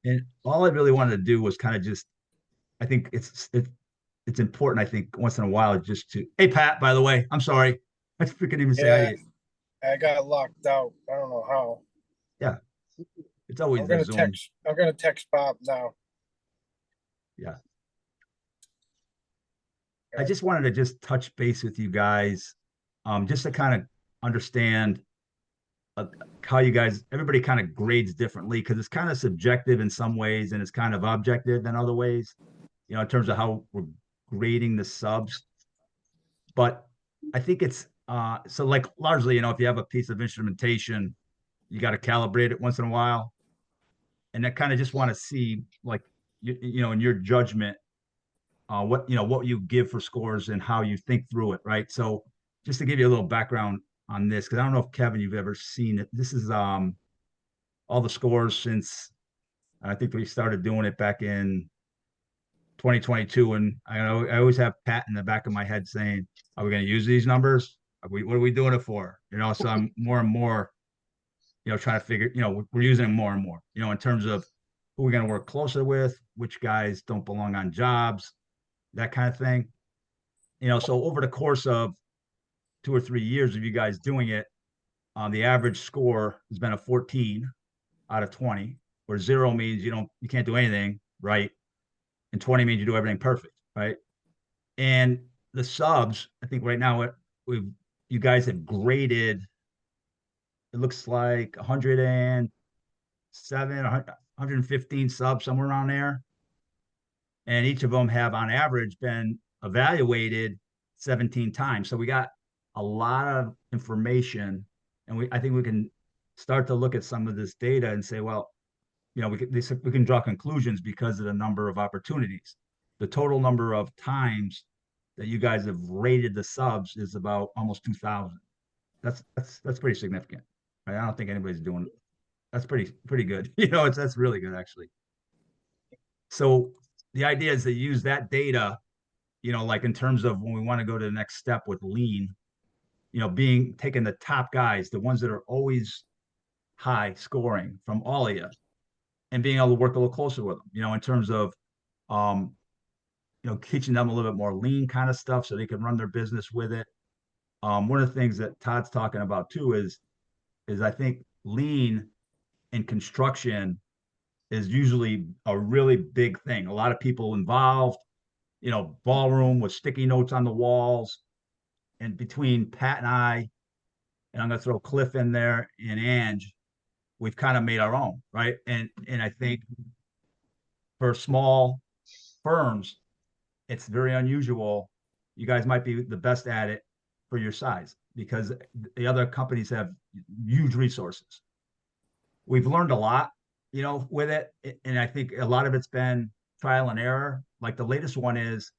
And all I really wanted to do was kind of just, I think it's important. I think once in a while just to, hey Pat, by the way, I'm sorry, I freaking even say hi to Yeah, you. I got locked out. I don't know how. Yeah, it's always I'm the gonna Zoom. text. I'm gonna text Bob now. Yeah, I Yeah. just wanted to just touch base with you guys, just to kind of understand uh, how you guys, everybody kind of grades differently because it's kind of subjective in some ways and it's kind of objective in other ways, in terms of how we're grading the subs. But I think it's so like largely, if you have a piece of instrumentation, you got to calibrate it once in a while. And I kind of just want to see like in your judgment, what you give for scores and how you think through it, right? So just to give you a little background on this, because I don't know if Kevin, you've ever seen it. This is all the scores since I think we started doing it back in 2022. And I know I always have Pat in the back of my head saying, "Are we going to use these numbers? What are we doing it for?" So I'm more and more, trying to figure. We're using them more and more. In terms of who we're going to work closer with, which guys don't belong on jobs, that kind of thing. So over the course of 2 or 3 years of you guys doing it, the average score has been a 14 out of 20, where zero means you can't do anything right, and 20 means you do everything perfect, right? And the subs, I think right now we've you guys have graded. It looks like 107, 115 subs somewhere around there, and each of them have on average been evaluated 17 times. So we got a lot of information, and I think we can start to look at some of this data and say, well, we can draw conclusions because of the number of opportunities. The total number of times that you guys have rated the subs is about almost 2,000. That's pretty significant. Right? I don't think anybody's doing. That's pretty good. That's really good actually. So the idea is to use that data, like in terms of when we want to go to the next step with lean, being taking the top guys, the ones that are always high scoring from all of you, and being able to work a little closer with them, in terms of um, teaching them a little bit more lean kind of stuff so they can run their business with it. One of the things that Todd's talking about too is I think lean in construction is usually a really big thing. A lot of people involved, ballroom with sticky notes on the walls. And between Pat and I'm going to throw Cliff in there and Ange, we've kind of made our own, right? And I think for small firms, it's very unusual. You guys might be the best at it for your size because the other companies have huge resources. We've learned a lot, with it, and I think a lot of it's been trial and error. Like the latest one is,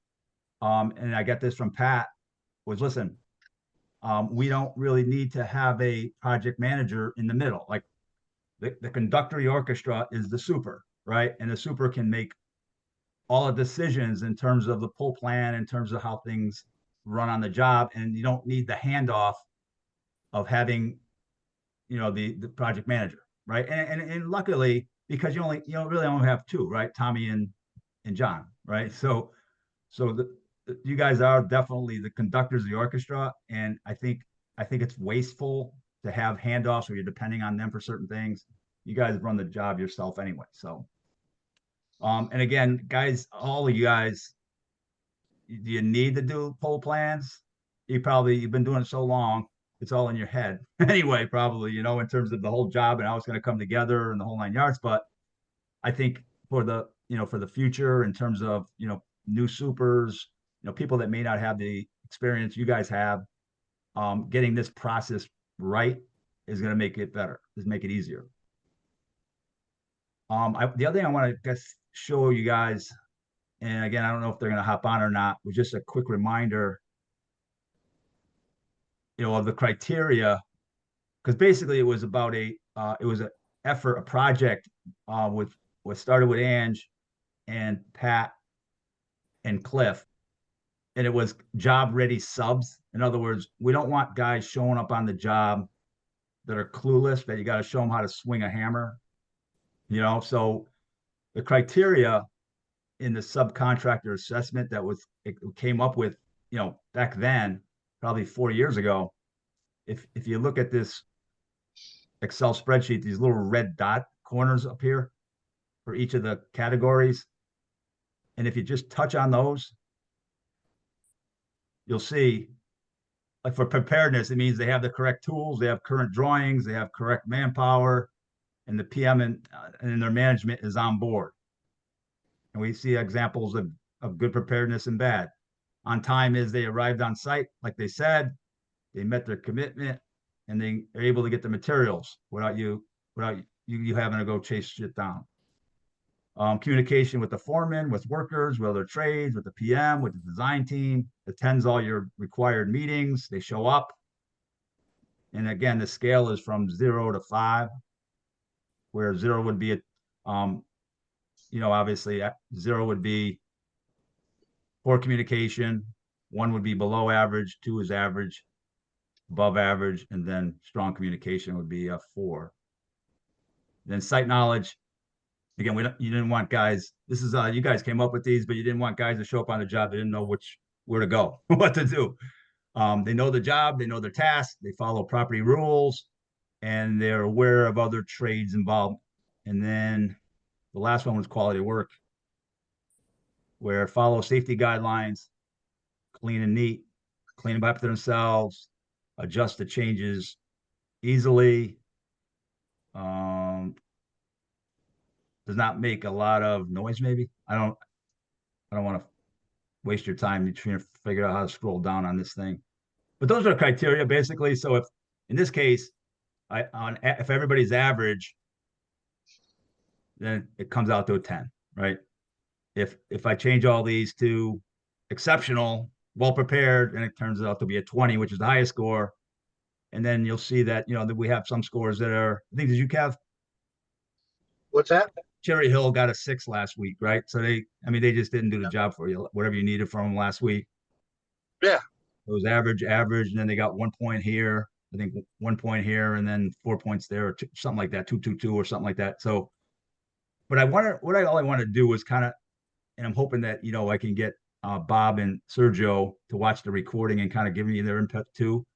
and I get this from Pat, was listen, we don't really need to have a project manager in the middle. Like the conductor of the orchestra is the super, right? And the super can make all the decisions in terms of the pull plan, in terms of how things run on the job, and you don't need the handoff of having the project manager, right? And luckily, because you don't really only have two, right? Tommy and John, right? So you guys are definitely the conductors of the orchestra, and I think it's wasteful to have handoffs where you're depending on them for certain things. You guys run the job yourself anyway. So and again, guys, all of you guys, do you need to do poll plans? You've been doing it so long, it's all in your head anyway, probably, in terms of the whole job and how it's going to come together and the whole 9 yards. But I think for the future, in terms of, new supers, people that may not have the experience you guys have, getting this process right is going to make it better, is make it easier. The other thing I want to just show you guys, and again, I don't know if they're going to hop on or not, was just a quick reminder, of the criteria, because basically it was about it was an effort, a project with what started with Ange and Pat and Cliff, and it was job ready subs. In other words, we don't want guys showing up on the job that are clueless, that you got to show them how to swing a hammer, So the criteria in the subcontractor assessment that was it came up with, back then, probably 4 years ago. If you look at this Excel spreadsheet, these little red dot corners up here for each of the categories, and if you just touch on those, you'll see, like for preparedness, it means they have the correct tools, they have current drawings, they have correct manpower, and the PM and their management is on board. And we see examples of good preparedness and bad. On time is they arrived on site, like they said, they met their commitment, and they are able to get the materials without you having to go chase shit down. Communication with the foreman, with workers, with other trades, with the PM, with the design team, attends all your required meetings, they show up. And again, the scale is from 0 to 5, where 0 would be obviously 0 would be poor communication, 1 would be below average, 2 is average, above average, and then strong communication would be a 4. Then site knowledge. Again, you didn't want guys. This is you guys came up with these, but you didn't want guys to show up on the job. They didn't know where to go, what to do. They know the job, they know their task, they follow property rules, and they're aware of other trades involved. And then the last one was quality of work, where follow safety guidelines, clean and neat, clean them up themselves, adjust the changes easily, does not make a lot of noise. Maybe I don't want to waste your time trying to figure out how to scroll down on this thing, but those are the criteria basically. So if in this case, if everybody's average, then it comes out to a 10, right? If I change all these to exceptional, well prepared, and it turns out to be a 20, which is the highest score. And then you'll see that that we have some scores that are, I think, did you have What's that? Cherry Hill got a 6 last week, right? So they just didn't do the job for you, whatever you needed from them last week. Yeah. It was average, and then they got 1 point here, I think 1 point here, and then 4 points there, or something like that, 2-2-2 or something like that. So, but all I want to do was kind of, and I'm hoping that I can get Bob and Sergio to watch the recording and kind of give me their input too.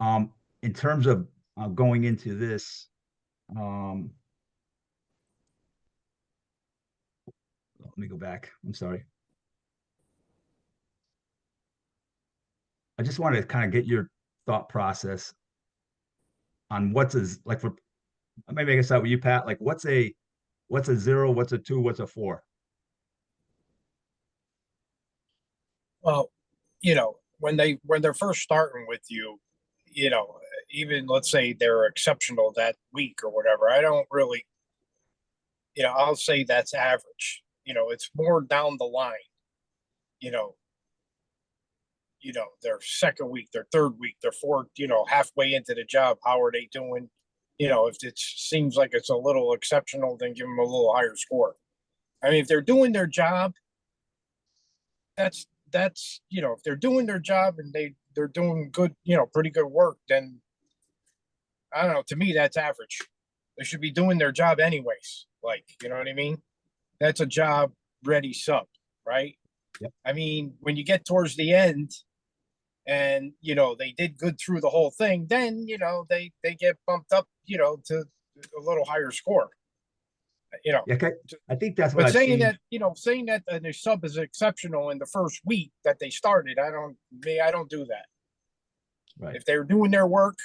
In terms of going into this, let me go back. I'm sorry. I just want to kind of get your thought process on like for, maybe I can start with you, Pat. Like what's a 0, what's a 2, what's a 4? Well, when they're first starting with you, even let's say they're exceptional that week or whatever, I don't really, I'll say that's average. It's more down the line. You know, their second week, their third week, their fourth, halfway into the job, how are they doing? If it seems like it's a little exceptional, then give them a little higher score. I mean, if they're doing their job, that's if they're doing their job and they're doing good, pretty good work, then I don't know. To me, that's average. They should be doing their job anyways. Like, you know what I mean? That's a job ready sub, right? Yep. I mean, when you get towards the end and, they did good through the whole thing, then, they get bumped up, to a little higher score. Yeah, okay. I think that's what But I've saying seen. that, saying that the sub is exceptional in the first week that they started, I don't do that. Right. If they're doing their work,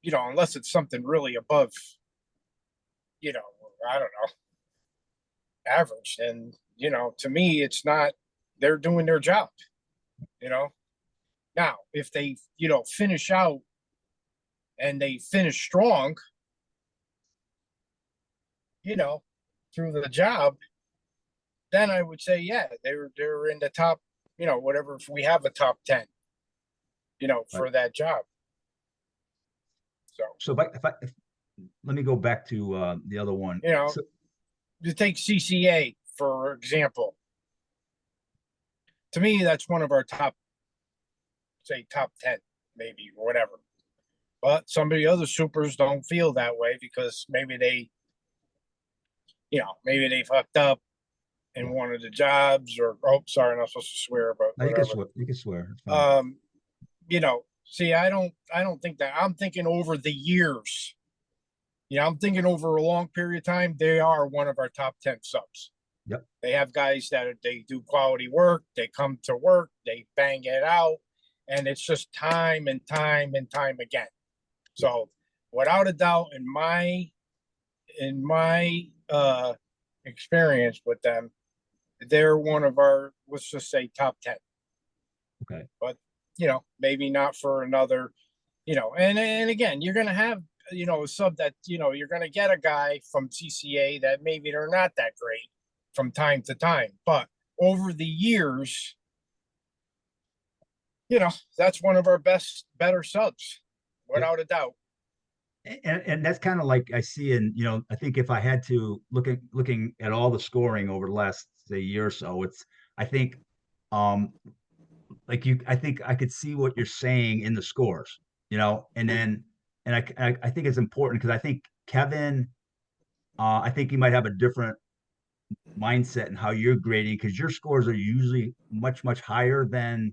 unless it's something really above, I don't know, average, and to me, it's not. They're doing their job. Now if they finish out and they finish strong, through the job, then I would say, yeah, they're in the top, whatever, if we have a top 10, for Right. that job. So if let me go back to the other one. So, You take CCA, for example. To me, that's one of our top, say, top 10, maybe, or whatever. But some of the other supers don't feel that way because maybe maybe they fucked up in one of the jobs or, oh, sorry, I'm not supposed to swear, but No, you can whatever. swear. You can swear. It's fine. See, I don't think that. I'm thinking over the years. I'm thinking over a long period of time, they are one of our top 10 subs. Yep. They have guys they do quality work. They come to work, they bang it out, and it's just time and time and time again. So without a doubt, in my experience with them, they're one of our, let's just say, top 10. Okay. But maybe not for another, and again, you're gonna have a sub that you're gonna get a guy from CCA that maybe they're not that great from time to time, but over the years, that's one of our better subs, without a doubt. And that's kind of like I see in, I think if I had to looking at all the scoring over the last, say, year or so, I think, I think I could see what you're saying in the scores, and then, and I think it's important because I think Kevin, I think you might have a different mindset in how you're grading because your scores are usually much, much higher than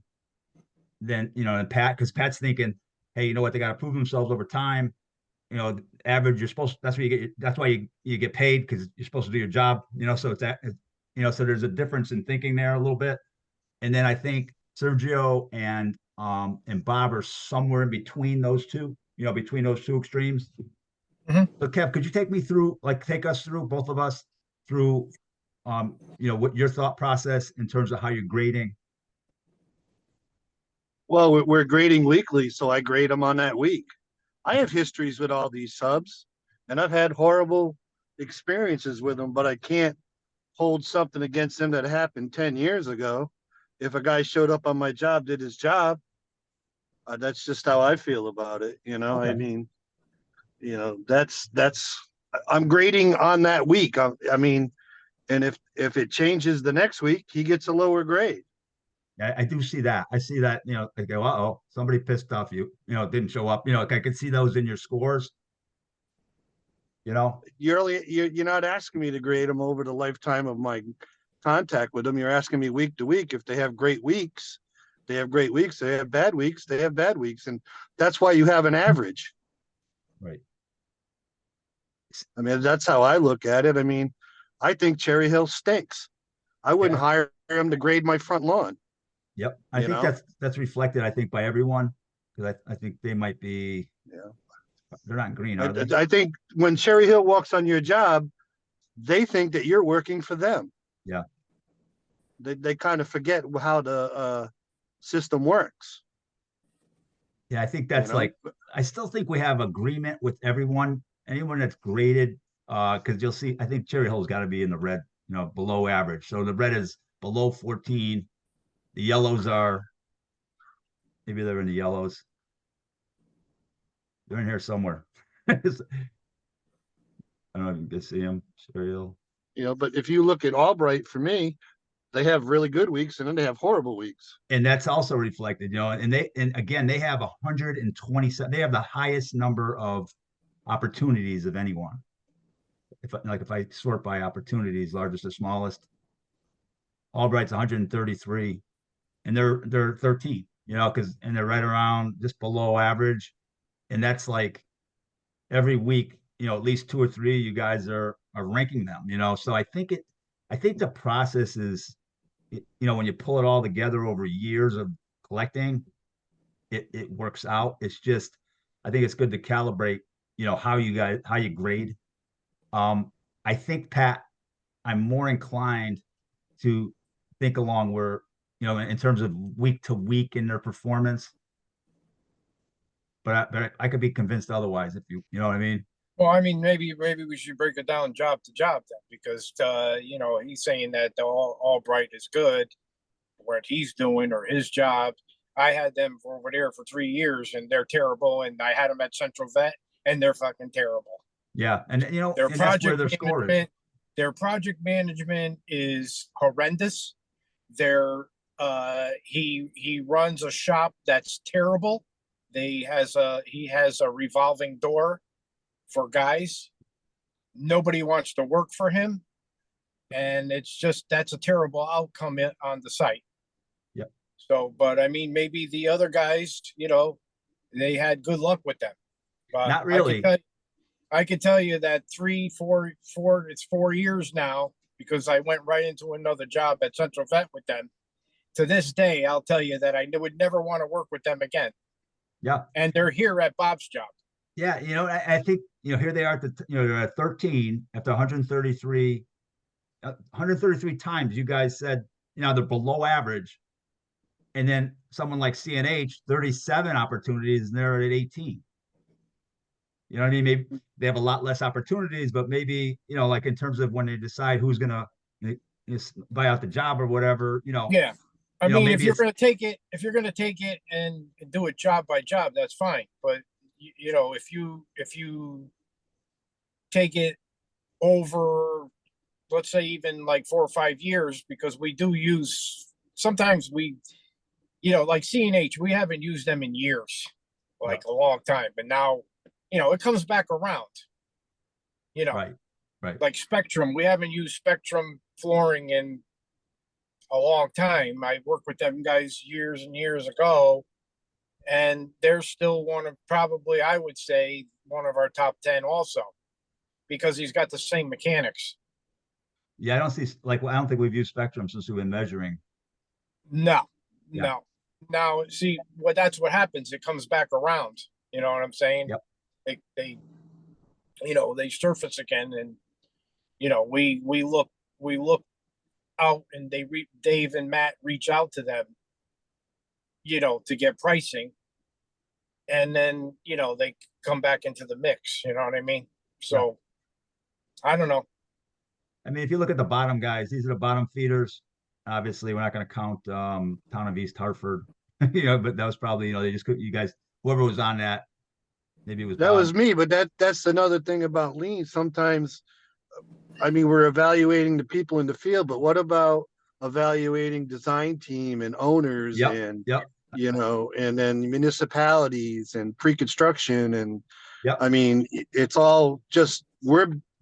Pat, because Pat's thinking, hey, you know what, they got to prove themselves over time. Average, that's why you get paid, because you're supposed to do your job, so so there's a difference in thinking there a little bit. And then I think Sergio and Bob are somewhere in between those two, between those two extremes. So Kev, could you take us through, both of us, through what your thought process in terms of how you're grading? Well, we're grading weekly, so I grade them on that week. I have histories with all these subs, and I've had horrible experiences with them, but I can't hold something against them that happened 10 years ago. If a guy showed up on my job, did his job, that's just how I feel about it. Okay. I mean, that's I'm grading on that week. I mean, and if it changes the next week, he gets a lower grade. I do see that. I see that, I go, uh-oh, somebody pissed off you, didn't show up. I could see those in your scores. You're not asking me to grade them over the lifetime of my contact with them. You're asking me week to week. If they have great weeks, they have great weeks. They have bad weeks, they have bad weeks. And that's why you have an average. Right. I mean, that's how I look at it. I mean, I think Cherry Hill stinks. I wouldn't hire him to grade my front lawn. Yep. I think that's reflected, I think, by everyone, because I think they might be, they're not green, are they? I think when Cherry Hill walks on your job, they think that you're working for them. Yeah. They kind of forget how the system works. Yeah, I think that's I still think we have agreement with anyone that's graded, because you'll see, I think Cherry Hill's got to be in the red, below average. So the red is below 14. The yellows are, maybe they're in the yellows. They're in here somewhere. I don't know if you can see them. Cherry Hill. But if you look at Albright, for me, they have really good weeks and then they have horrible weeks. And that's also reflected, and again, they have 127. They have the highest number of opportunities of anyone. If I sort by opportunities, largest to smallest, Albright's 133, and they're 13, and they're right around just below average. And that's like every week, at least 2 or 3 you guys are ranking them, so I think the process is, when you pull it all together over years of collecting, it works out. It's just, I think it's good to calibrate, how you grade. I think, Pat, I'm more inclined to think along where, in terms of week to week in their performance. But I could be convinced otherwise, if you know what I mean. Well, I mean, maybe we should break it down job to job then, because he's saying that the Albright is good, what he's doing or his job. I had them over there for 3 years and they're terrible, and I had them at Central Vet and they're fucking terrible. Yeah, and their and that's where their score is. Their project management is horrendous. He runs a shop that's terrible. he has a revolving door for guys. Nobody wants to work for him. And that's a terrible outcome on the site. Yep. So, but I mean, maybe the other guys, they had good luck with them. But Not really. I could tell you that it's 4 years now, because I went right into another job at Central Vet with them. To this day, I'll tell you that I would never want to work with them again. Yeah. And they're here at Bob's job. Yeah. I think, here they are at they're at 13 after 133 times. You guys said, they're below average. And then someone like CNH, 37 opportunities, and they're at 18. You know what I mean? Maybe they have a lot less opportunities, but maybe, like in terms of when they decide who's going to buy out the job or whatever, Yeah. I mean, maybe if you're going to take it and do it job by job, that's fine. But if you take it over, let's say even like 4 or 5 years, because we do sometimes like CNH, we haven't used them in years, like a long time. But now, it comes back around, right. Like Spectrum. We haven't used Spectrum flooring in a long time. I worked with them guys years and years ago, and they're still probably, I would say, one of our top 10 also, because he's got the same mechanics. Yeah. I don't think we've used Spectrum since we've been measuring. No. Yeah. Now, see, that's what happens. It comes back around. You know what I'm saying? Yep. They surface again, and we look out, and Dave and Matt reach out to them, to get pricing, and then they come back into the mix. You know what I mean? So I don't know. I mean, if you look at the bottom guys, these are the bottom feeders. Obviously, we're not going to count Town of East Hartford, but that was probably, they just you guys, whoever was on that, maybe it was That Bob. was me, but that's another thing about lean. Sometimes, I mean, we're evaluating the people in the field, but what about evaluating design team and owners and and then municipalities and pre-construction and I mean, it's all just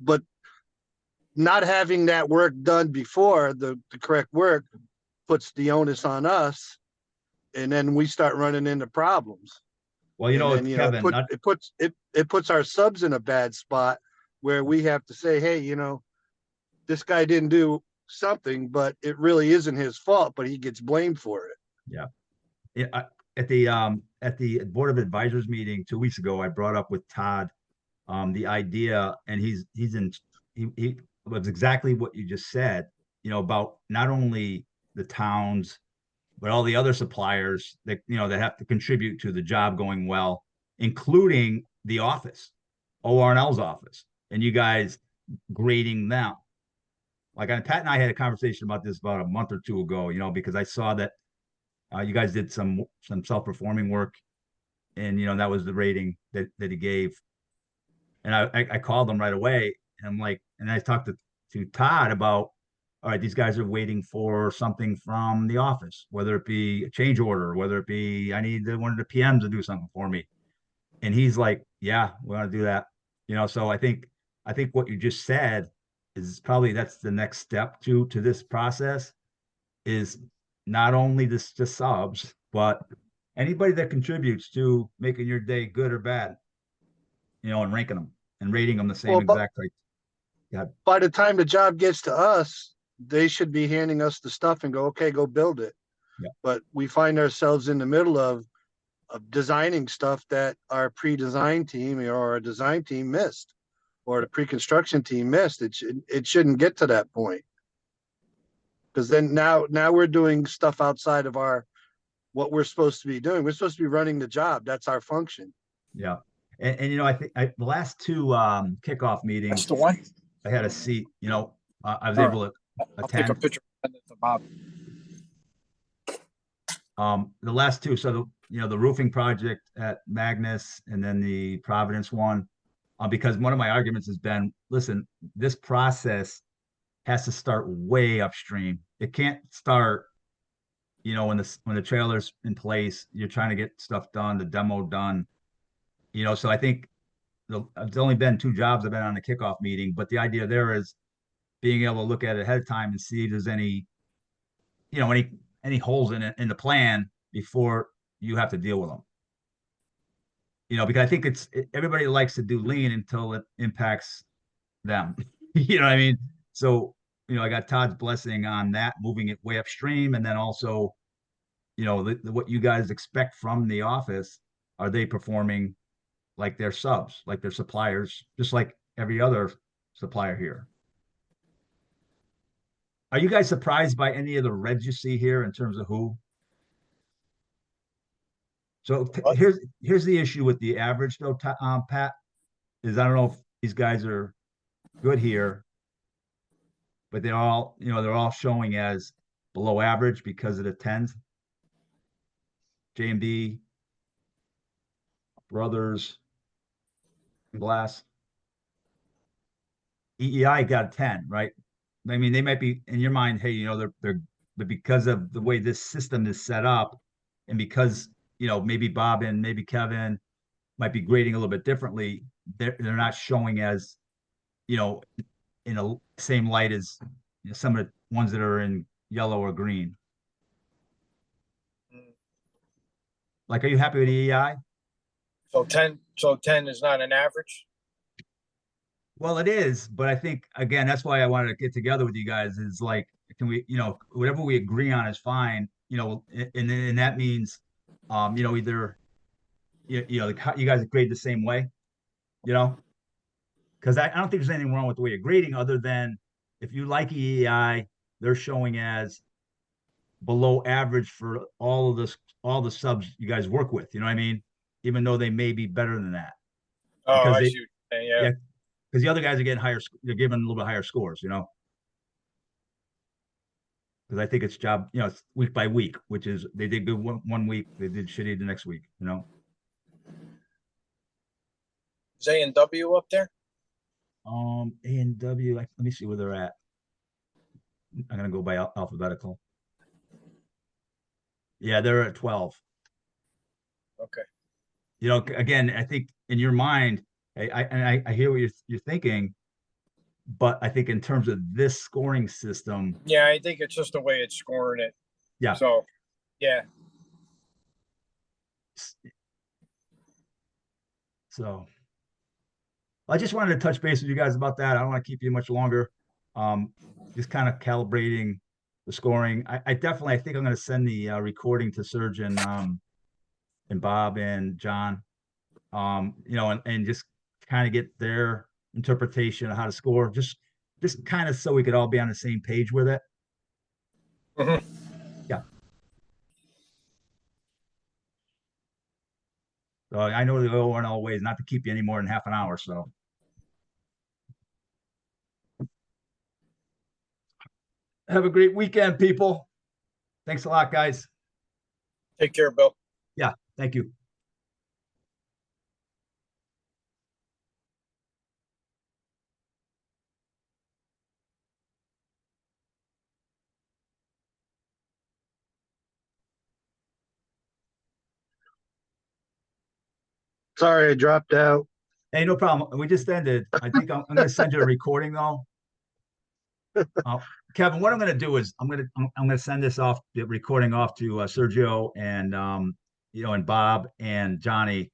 but not having that work done before the correct work puts the onus on us, and then we start running into problems. Well, Kevin, it puts our subs in a bad spot where we have to say, hey, this guy didn't do something, but it really isn't his fault, but he gets blamed for it. Yeah. At the Board of Advisors meeting 2 weeks ago, I brought up with Todd the idea, and he was exactly what you just said, about not only the towns, but all the other suppliers that, that have to contribute to the job going well, including the office, ORNL's office, and you guys grading them. Like Pat and I had a conversation about this about a month or two ago, because I saw that you guys did some self-performing work, and that was the rating that he gave. And I called him right away, and I'm like, and I talked to Todd about, all right, these guys are waiting for something from the office, whether it be a change order, whether it be I need one of the PMs to do something for me. And he's like, yeah, we want to do that. So I think what you just said is probably that's the next step to this process, is not only this just subs, but anybody that contributes to making your day good or bad, and ranking them and rating them the same exact way. Yeah. By the time the job gets to us, they should be handing us the stuff and go, okay, go build it. Yeah. But we find ourselves in the middle of designing stuff that our pre-design team or our design team missed, or the pre-construction team missed. It shouldn't get to that point. Because then now we're doing stuff outside of what we're supposed to be doing. We're supposed to be running the job. That's our function. Yeah. And I think the last two kickoff meetings, That's the one. I had a seat, I was able to I'll attend. take a picture of Bob. The last two, so the roofing project at Magnus and then the Providence one, because one of my arguments has been, listen, this process has to start way upstream. It can't start you know, when the trailer's in place, you're trying to get stuff done, the demo done. You know, so I think it's only been 2 jobs I've been on the kickoff meeting, but the idea there is being able to look at it ahead of time and see if there's any, you know, any holes in it in the plan before you have to deal with them. You know, because I think everybody likes to do lean until it impacts them. You know what I mean? So, you know, I got Todd's blessing on that, moving it way upstream, and then also, you know, what you guys expect from the office, are they performing like their subs, like their suppliers, just like every other supplier here? Are you guys surprised by any of the reds you see here in terms of who? So What? here's the issue with the average though, Pat, is I don't know if these guys are good here, but they're all, you know, they're all showing as below average because of the tens. J&B, Brothers, Glass. EEI got a 10, right? I mean, they might be in your mind, hey, you know, but because of the way this system is set up, and because, you know, maybe Bob and maybe Kevin might be grading a little bit differently, they're not showing as, you know, in a same light as, you know, some of the ones that are in yellow or green. Like, are you happy with EEI? So 10 is not an average. Well, it is, but I think again, that's why I wanted to get together with you guys. Is like, can we, you know, whatever we agree on is fine. You know, and that means, you know, either you know, you guys grade the same way, you know, because I don't think there's anything wrong with the way you're grading, other than if you like EEI, they're showing as below average for all the subs you guys work with. You know what I mean? Even though they may be better than that, Oh, because I they, see what you're saying. Yeah. yeah, because the other guys are getting higher, they're giving a little bit higher scores, you know. Because I think it's job, you know, it's week by week, which is they did good one week, they did shitty the next week, you know. Is A and W up there? A and W, let me see where they're at. I'm gonna go by alphabetical. Yeah, they're at 12. Okay. You know, again, I think in your mind, I hear what you're thinking, but I think in terms of this scoring system, Yeah, I think it's just the way it's scoring it. yeah. So, yeah. So I just wanted to touch base with you guys about that. I don't want to keep you much longer. Just kind of calibrating the scoring. I definitely, I think I'm going to send the recording to Surgeon and Bob and John. You know, and just kind of get their interpretation of how to score. Just kind of so we could all be on the same page with it. Mhm. Yeah. So I know the go in all ways, not to keep you any more than half an hour. So have a great weekend, people. Thanks a lot, guys. Take care, Bill. Yeah, thank you. Sorry, I dropped out. Hey, no problem. We just ended. I think I'm going to send you a recording though. Kevin, what I'm going to do is I'm going to send this off, the recording off to Sergio and you know, and Bob and Johnny,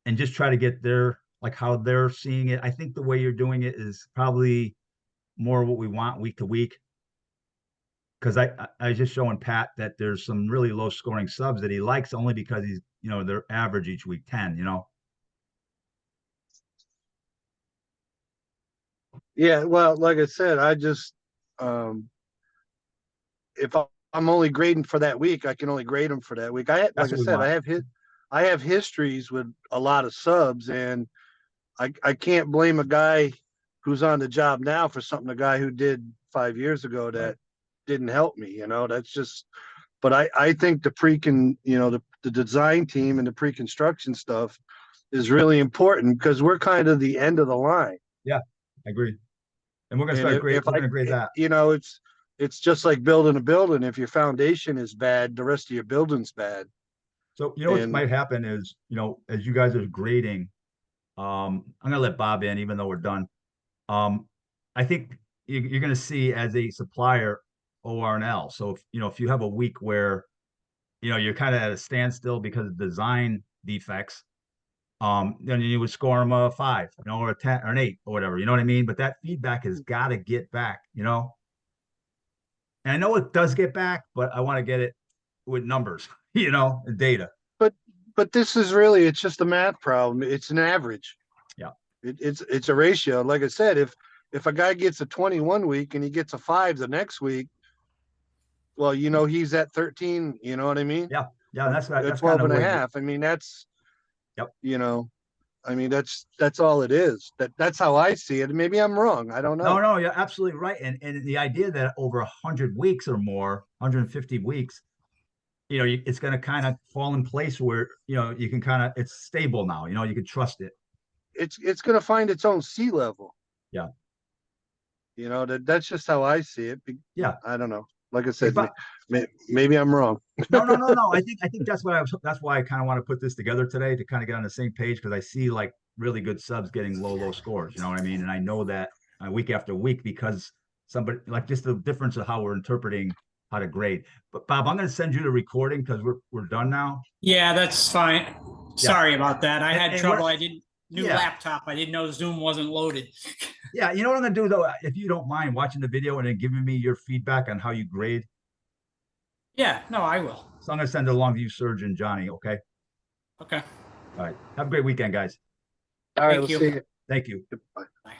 and just try to get their, like, how they're seeing it. I think the way you're doing it is probably more what we want week to week. Because I was just showing Pat that there's some really low scoring subs that he likes only because he's, you know, they're average each week 10, you know. Yeah, well, like I said, I just um if I'm only grading for that week, I can only grade them for that week. That's Like I what we said, want. I have histories with a lot of subs, and I can't blame a guy who's on the job now for something a guy who did 5 years ago that Right. didn't help me. You know, that's just. But I think the design team and the pre-construction stuff is really important because we're kind of the end of the line. Yeah, I agree. And we're going to And start grade. if We're I, going to grade that. you know, it's just like building a building. If your foundation is bad, the rest of your building's bad. So, you know, what And might happen is, you know, as you guys are grading, I'm gonna let Bob in, even though we're done. I think you're gonna see as a supplier OR&L. So if, you know, if you have a week where, you know, you're kind of at a standstill because of design defects, then you would score them a 5, you know, or a 10 or an 8 or whatever, you know what I mean? But that feedback has got to get back, you know? And I know it does get back, but I want to get it with numbers, you know, and data. but this is really, it's just a math problem. It's an average. Yeah. It's a ratio. Like I said, if a guy gets a 21 week and he gets a 5 the next week, well, you know, he's at 13, you know what I mean? Yeah. Yeah. That's right. That's 12 kind of and a where half. I mean, that's, yep. you know, I mean, that's all it is. That's how I see it. Maybe I'm wrong. I don't know. No, you're absolutely right. And the idea that over 100 weeks or more, 150 weeks, you know, it's going to kind of fall in place where, you know, you can kind of, it's stable now, you know, you can trust it. It's going to find its own sea level. Yeah. You know, that's just how I see it. Yeah. I don't know. Like I Hey, said, maybe I'm wrong. no. I think that's what that's why I kind of want to put this together today to kind of get on the same page, because I see like really good subs getting low scores. You know what I mean? And I know that week after week, because somebody, like, just the difference of how we're interpreting how to grade. But Bob, I'm going to send you the recording because we're done now. Yeah, that's fine. Yeah. Sorry about that. I had And trouble. I didn't new Yeah. laptop. I didn't know Zoom wasn't loaded. Yeah, you know what I'm going to do though, if you don't mind watching the video and then giving me your feedback on how you grade. Yeah, no, I will. So I'm going to send it along to you, Serge and Johnny. Okay. Okay. All right. Have a great weekend, guys. All right, Thank we'll you. see you. Thank you. Goodbye. Bye.